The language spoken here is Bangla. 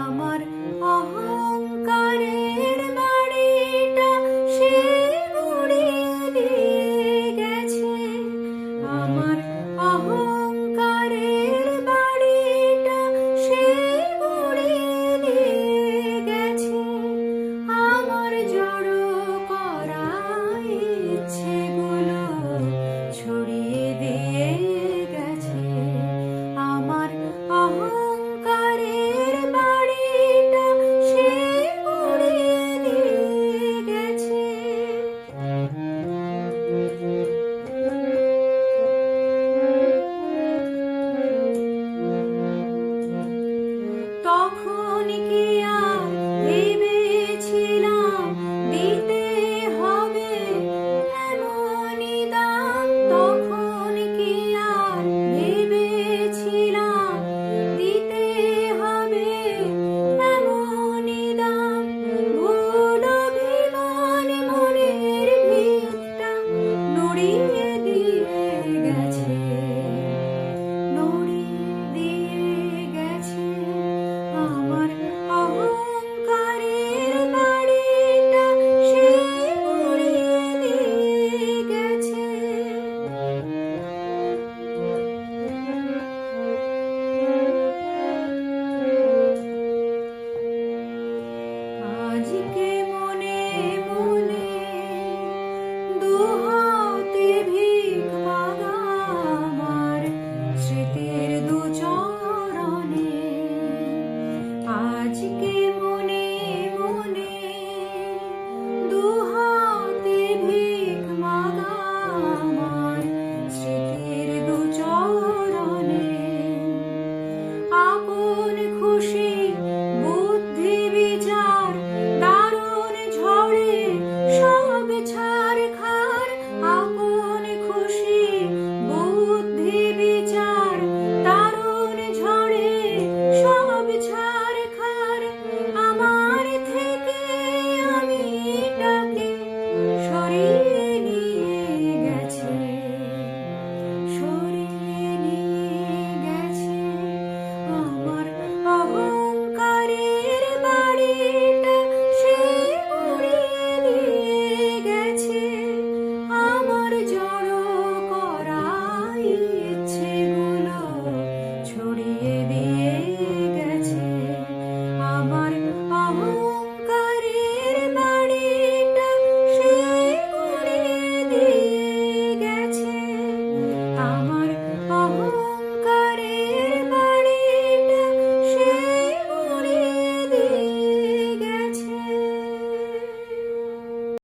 আমার অহংকারের বাড়িটা সে গুড়িয়ে দিয়ে গেছে। আমার অহংকারের বাড়িটা সে গুড়িয়ে দিয়ে গেছে। আমার জড়ো করা ইচ্ছেগুলো ছড়িয়ে দিয়ে গেছে। আমার অহংকারের বাড়িটা সে গুড়িয়ে দিয়ে গেছে। তখন কি আর ভেবেছিলাম দিতে হবে এমনই দাম? তখন কি আর ভেবেছিলাম দিতে হবে এমনই দাম? ভুল অভিমান মনের ভিতটা নড়িয়ে দিয়ে গেছে, নড়িয়ে দিয়ে গেছে। আমার অহংকারের বাড়িটা সে গুড়িয়ে দিয়ে গেছে। আজকে মনে মনে দুহাতে ভিখ মাগা আমার স্মৃতির দুচরণে। আজকে মনে মনে দুহাতে ভিখ মাগা আমার স্মৃতির দুচরণে। আপন খুশি